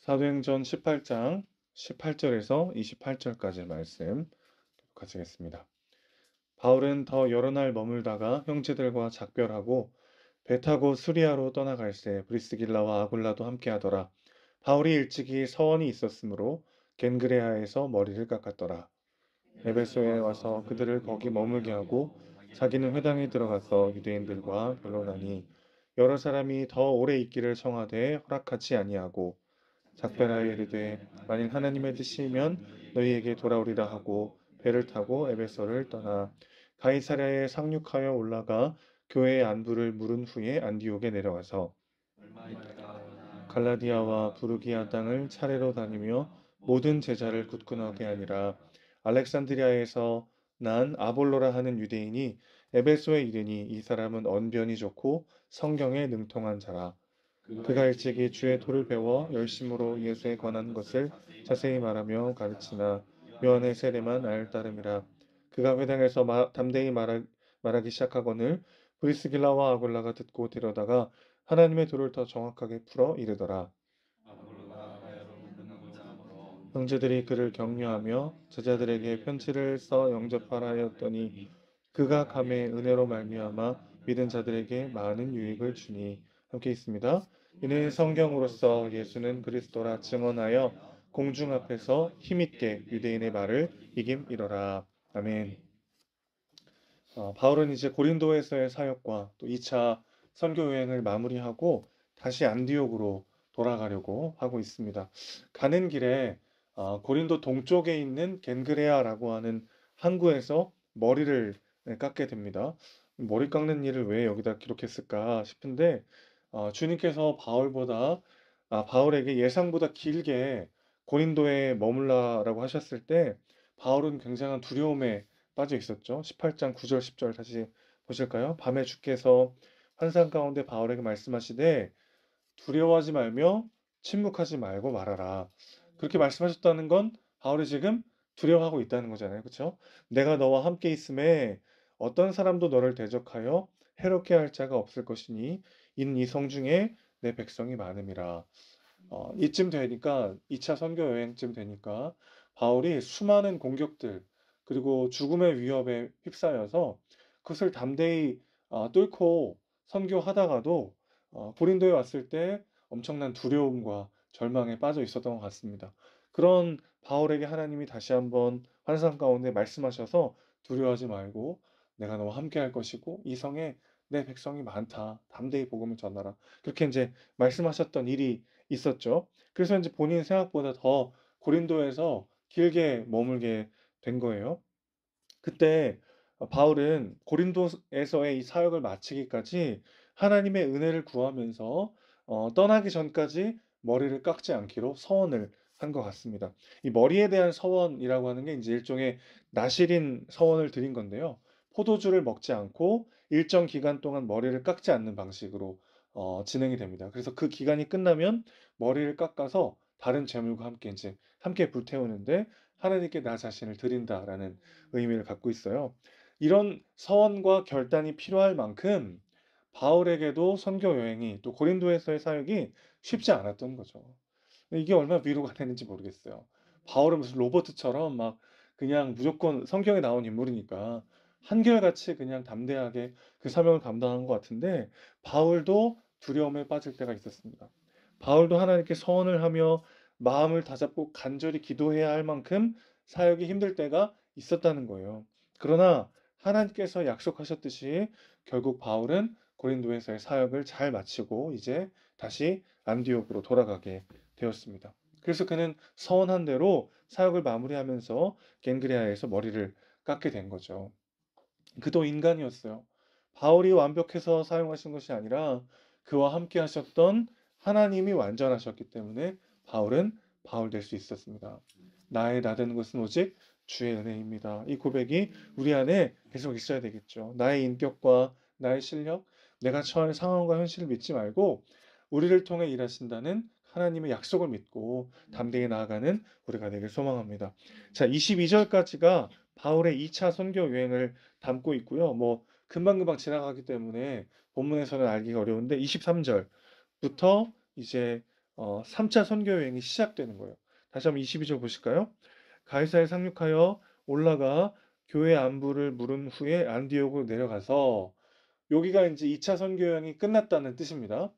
사도행전 18장 18절에서 28절까지 말씀 가지겠습니다. 바울은 더 여러 날 머물다가 형제들과 작별하고 배 타고 수리아로 떠나갈새 브리스길라와 아굴라도 함께하더라. 바울이 일찍이 서원이 있었으므로 겐그레아에서 머리를 깎았더라. 에베소에 와서 그들을 거기 머물게 하고 자기는 회당에 들어가서 유대인들과 변론하니 여러 사람이 더 오래 있기를 청하되 허락하지 아니하고 작별하여 이르되 만일 하나님의 뜻이면 너희에게 돌아오리라 하고 배를 타고 에베소를 떠나 가이사랴에 상륙하여 올라가 교회의 안부를 물은 후에 안디옥에 내려와서 갈라디아와 부르기아 땅을 차례로 다니며 모든 제자를 굳건하게 하니라. 알렉산드리아에서 난 아볼로라 하는 유대인이 에베소에 이르니 이 사람은 언변이 좋고 성경에 능통한 자라. 그가 일찍이 주의 도를 배워 열심으로 예수에 관한 것을 자세히 말하며 가르치나 요한의 세례만 알 따름이라. 그가 회당에서 담대히 말하기 시작하거늘 브리스길라와 아굴라가 듣고 데려다가 하나님의 도를 더 정확하게 풀어 이르더라. 형제들이 그를 격려하며 제자들에게 편지를 써 영접하라 하였더니 그가 감에 은혜로 말미암아 믿은 자들에게 많은 유익을 주니 함께 있습니다. 이는 성경으로서 예수는 그리스도라 증언하여 공중 앞에서 힘있게 유대인의 말을 이김이러라. 아멘. 바울은 이제 고린도에서의 사역과 또 2차 선교 여행을 마무리하고 다시 안디옥으로 돌아가려고 하고 있습니다. 가는 길에 고린도 동쪽에 있는 겐그레아라고 하는 항구에서 머리를 깎게 됩니다. 머리 깎는 일을 왜 여기다 기록했을까 싶은데 주님께서 바울에게 예상보다 길게 고린도에 머물라라고 하셨을 때 바울은 굉장한 두려움에 빠져 있었죠. 18장 9절 10절 다시 보실까요? 밤에 주께서 환상 가운데 바울에게 말씀하시되 두려워하지 말며 침묵하지 말고 말하라. 그렇게 말씀하셨다는 건 바울이 지금 두려워하고 있다는 거잖아요. 그렇죠? 내가 너와 함께 있음에 어떤 사람도 너를 대적하여 해롭게 할 자가 없을 것이니 이는 이 성중에 내 백성이 많음이라. 이쯤 되니까 2차 선교 여행쯤 되니까 바울이 수많은 공격들 그리고 죽음의 위협에 휩싸여서 그것을 담대히 뚫고 선교하다가도 고린도에 왔을 때 엄청난 두려움과 절망에 빠져 있었던 것 같습니다. 그런 바울에게 하나님이 다시 한번 환상 가운데 말씀하셔서 두려워하지 말고 내가 너와 함께 할 것이고 이 성에 내 백성이 많다. 담대히 복음을 전하라. 그렇게 이제 말씀하셨던 일이 있었죠. 그래서 이제 본인 생각보다 더 고린도에서 길게 머물게 된 거예요. 그때 바울은 고린도에서의 이 사역을 마치기까지 하나님의 은혜를 구하면서 떠나기 전까지 머리를 깎지 않기로 서원을 한 것 같습니다. 이 머리에 대한 서원이라고 하는 게 이제 일종의 나실인 서원을 드린 건데요. 포도주를 먹지 않고 일정 기간 동안 머리를 깎지 않는 방식으로 진행이 됩니다. 그래서 그 기간이 끝나면 머리를 깎아서 다른 재물과 함께 이제 함께 불태우는데 하나님께 나 자신을 드린다라는 의미를 갖고 있어요. 이런 서원과 결단이 필요할 만큼 바울에게도 선교 여행이 또 고린도에서의 사역이 쉽지 않았던 거죠. 이게 얼마나 위로가 되는지 모르겠어요. 바울은 무슨 로버트처럼 막 그냥 무조건 성경에 나온 인물이니까 한결같이 그냥 담대하게 그 사명을 감당한 것 같은데 바울도 두려움에 빠질 때가 있었습니다. 바울도 하나님께 서원을 하며 마음을 다잡고 간절히 기도해야 할 만큼 사역이 힘들 때가 있었다는 거예요. 그러나 하나님께서 약속하셨듯이 결국 바울은 고린도에서의 사역을 잘 마치고 이제 다시 안디옥으로 돌아가게 되었습니다. 그래서 그는 서원한 대로 사역을 마무리하면서 겐그레아에서 머리를 깎게 된 거죠. 그도 인간이었어요. 바울이 완벽해서 사용하신 것이 아니라 그와 함께 하셨던 하나님이 완전하셨기 때문에 바울은 바울 될 수 있었습니다. 나의 나되는 것은 오직 주의 은혜입니다. 이 고백이 우리 안에 계속 있어야 되겠죠. 나의 인격과 나의 실력, 내가 처한 상황과 현실을 믿지 말고 우리를 통해 일하신다는 하나님의 약속을 믿고 담대히 나아가는 우리가 되길 소망합니다. 자, 22절까지가 바울의 2차 선교 여행을 담고 있고요. 뭐 금방금방 지나가기 때문에 본문에서는 알기가 어려운데 23절부터 이제 3차 선교 여행이 시작되는 거예요. 다시 한번 22절 보실까요? 가이사에 상륙하여 올라가 교회 안부를 물은 후에 안디옥으로 내려가서, 여기가 이제 2차 선교 여행이 끝났다는 뜻입니다.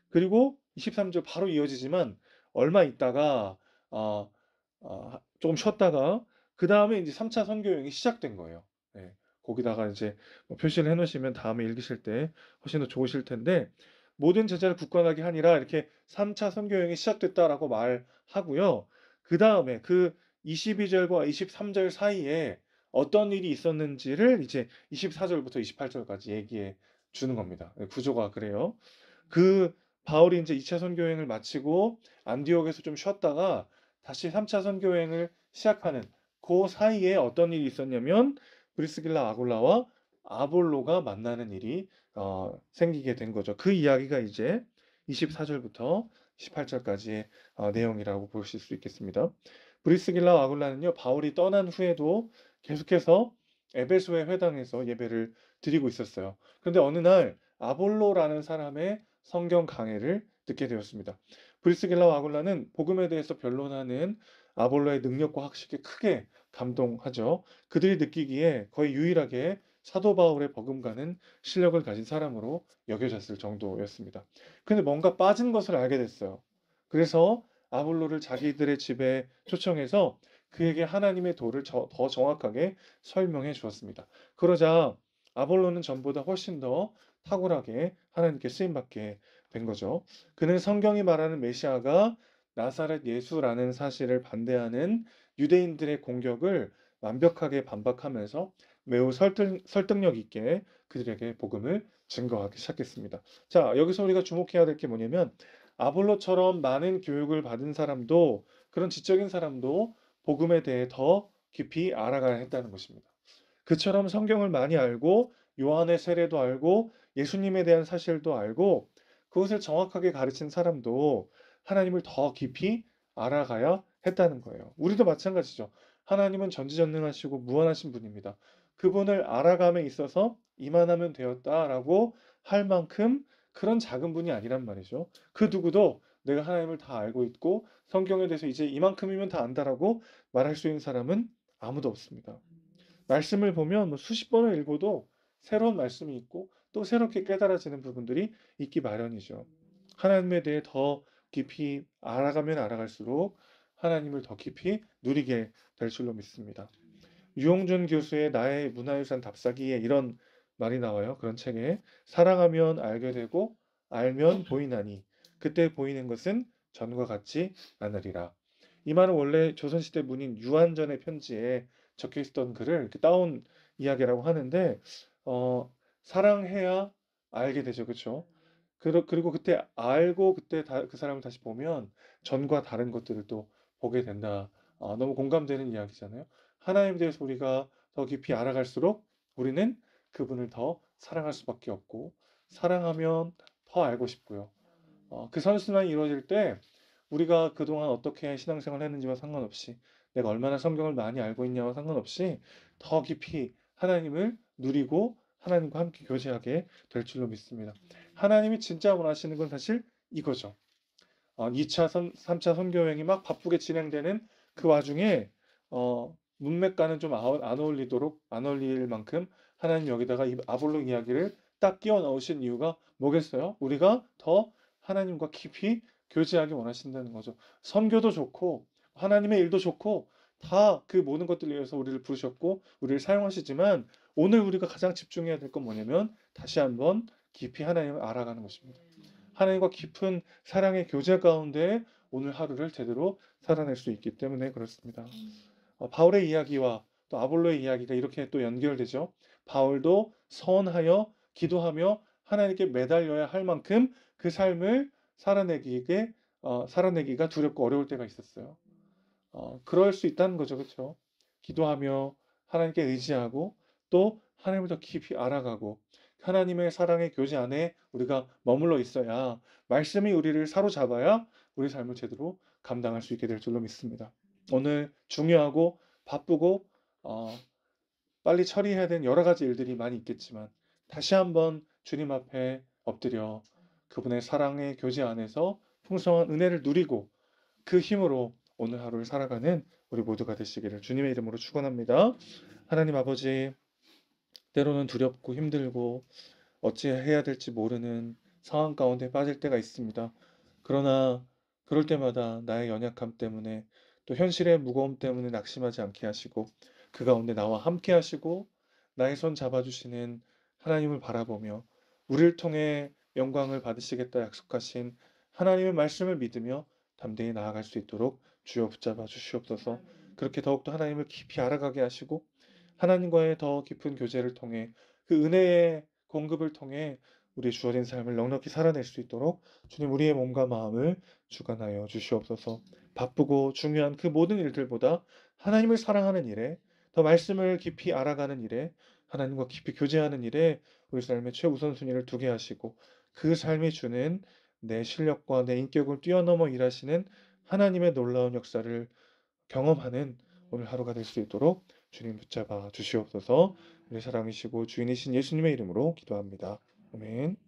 그리고 23절 바로 이어지지만 얼마 있다가 어, 조금 쉬었다가 그 다음에 이제 3차 선교 여행이 시작된 거예요. 네, 거기다가 이제 뭐 표시를 해놓으시면 다음에 읽으실 때 훨씬 더 좋으실 텐데, 모든 제자를 굳건하게 하니라 이렇게 3차 선교 여행이 시작됐다라고 말하고요. 그 다음에 그 22절과 23절 사이에 어떤 일이 있었는지를 이제 24절부터 28절까지 얘기해 주는 겁니다. 네, 구조가 그래요. 그 바울이 이제 2차 선교 여행을 마치고 안디옥에서 좀 쉬었다가 다시 3차 선교 여행을 시작하는 그 사이에 어떤 일이 있었냐면, 브리스길라 아굴라와 아볼로가 만나는 일이 생기게 된 거죠. 그 이야기가 이제 24절부터 18절까지의 내용이라고 보실 수 있겠습니다. 브리스길라 아굴라는요, 바울이 떠난 후에도 계속해서 에베소의 회당에서 예배를 드리고 있었어요. 그런데 어느 날 아볼로라는 사람의 성경 강해를 듣게 되었습니다. 브리스길라와 아굴라는 복음에 대해서 변론하는 아볼로의 능력과 학식에 크게 감동하죠. 그들이 느끼기에 거의 유일하게 사도 바울의 버금가는 실력을 가진 사람으로 여겨졌을 정도였습니다. 근데 뭔가 빠진 것을 알게 됐어요. 그래서 아볼로를 자기들의 집에 초청해서 그에게 하나님의 도를 더 정확하게 설명해 주었습니다. 그러자 아볼로는 전보다 훨씬 더 탁월하게 하나님께 쓰임받게 된 거죠. 그는 성경이 말하는 메시아가 나사렛 예수라는 사실을 반대하는 유대인들의 공격을 완벽하게 반박하면서 매우 설득력 있게 그들에게 복음을 증거하기 시작했습니다. 자, 여기서 우리가 주목해야 될 게 뭐냐면, 아볼로처럼 많은 교육을 받은 사람도, 그런 지적인 사람도 복음에 대해 더 깊이 알아가야 했다는 것입니다. 그처럼 성경을 많이 알고 요한의 세례도 알고 예수님에 대한 사실도 알고 그것을 정확하게 가르친 사람도 하나님을 더 깊이 알아가야 했다는 거예요. 우리도 마찬가지죠. 하나님은 전지전능하시고 무한하신 분입니다. 그분을 알아감에 있어서 이만하면 되었다라고 할 만큼 그런 작은 분이 아니란 말이죠. 그 누구도 내가 하나님을 다 알고 있고 성경에 대해서 이제 이만큼이면 다 안다라고 말할 수 있는 사람은 아무도 없습니다. 말씀을 보면 뭐 수십 번을 읽어도 새로운 말씀이 있고 또 새롭게 깨달아지는 부분들이 있기 마련이죠. 하나님에 대해 더 깊이 알아가면 알아갈수록 하나님을 더 깊이 누리게 될 줄로 믿습니다. 유홍준 교수의 나의 문화유산 답사기에 이런 말이 나와요. 그런 책에 사랑하면 알게 되고 알면 보이나니 그때 보이는 것은 전과 같지 않으리라. 이 말은 원래 조선시대 문인 유한전의 편지에 적혀 있었던 글을 이렇게 따온 이야기라고 하는데, 사랑해야 알게 되죠, 그렇죠? 그리고 그때 알고 그때 그 사람을 다시 보면 전과 다른 것들을 또 보게 된다. 너무 공감되는 이야기잖아요. 하나님에 대해서 우리가 더 깊이 알아갈수록 우리는 그분을 더 사랑할 수밖에 없고, 사랑하면 더 알고 싶고요. 그 선순환이 이루어질 때 우리가 그동안 어떻게 신앙생활을 했는지와 상관없이, 내가 얼마나 성경을 많이 알고 있냐와 상관없이 더 깊이 하나님을 누리고 하나님과 함께 교제하게 될 줄로 믿습니다. 하나님이 진짜 원하시는 건 사실 이거죠. 2차, 3차 선교여행이 막 바쁘게 진행되는 그 와중에 문맥과는 좀 안 어울리도록, 안 어울릴 만큼 하나님 여기다가 이 아볼로 이야기를 딱 끼워 넣으신 이유가 뭐겠어요? 우리가 더 하나님과 깊이 교제하기 원하신다는 거죠. 선교도 좋고 하나님의 일도 좋고 다 그 모든 것들을 위해서 우리를 부르셨고 우리를 사용하시지만, 오늘 우리가 가장 집중해야 될 건 뭐냐면 다시 한번 깊이 하나님을 알아가는 것입니다. 하나님과 깊은 사랑의 교제 가운데 오늘 하루를 제대로 살아낼 수 있기 때문에 그렇습니다. 바울의 이야기와 또 아볼로의 이야기가 이렇게 또 연결되죠. 바울도 선하여 기도하며 하나님께 매달려야 할 만큼 그 삶을 살아내기가 두렵고 어려울 때가 있었어요. 그럴 수 있다는 거죠, 그렇죠? 기도하며 하나님께 의지하고 또 하나님을 더 깊이 알아가고 하나님의 사랑의 교제 안에 우리가 머물러 있어야, 말씀이 우리를 사로잡아야 우리 삶을 제대로 감당할 수 있게 될 줄로 믿습니다. 오늘 중요하고 바쁘고 빨리 처리해야 되는 여러 가지 일들이 많이 있겠지만 다시 한번 주님 앞에 엎드려 그분의 사랑의 교제 안에서 풍성한 은혜를 누리고 그 힘으로 오늘 하루를 살아가는 우리 모두가 되시기를 주님의 이름으로 축원합니다. 하나님 아버지, 때로는 두렵고 힘들고 어찌해야 될지 모르는 상황 가운데 빠질 때가 있습니다. 그러나 그럴 때마다 나의 연약함 때문에 또 현실의 무거움 때문에 낙심하지 않게 하시고 그 가운데 나와 함께 하시고 나의 손 잡아주시는 하나님을 바라보며 우리를 통해 영광을 받으시겠다 약속하신 하나님의 말씀을 믿으며 담대히 나아갈 수 있도록 주여 붙잡아 주시옵소서. 그렇게 더욱더 하나님을 깊이 알아가게 하시고 하나님과의 더 깊은 교제를 통해 그 은혜의 공급을 통해 우리의 주어진 삶을 넉넉히 살아낼 수 있도록 주님 우리의 몸과 마음을 주관하여 주시옵소서. 바쁘고 중요한 그 모든 일들보다 하나님을 사랑하는 일에 더 말씀을 깊이 알아가는 일에 하나님과 깊이 교제하는 일에 우리 삶의 최우선순위를 두게 하시고 그 삶이 주는 내 실력과 내 인격을 뛰어넘어 일하시는 하나님의 놀라운 역사를 경험하는 오늘 하루가 될 수 있도록 주님 붙잡아 주시옵소서. 우리 사랑이시고 주인이신 예수님의 이름으로 기도합니다. 아멘.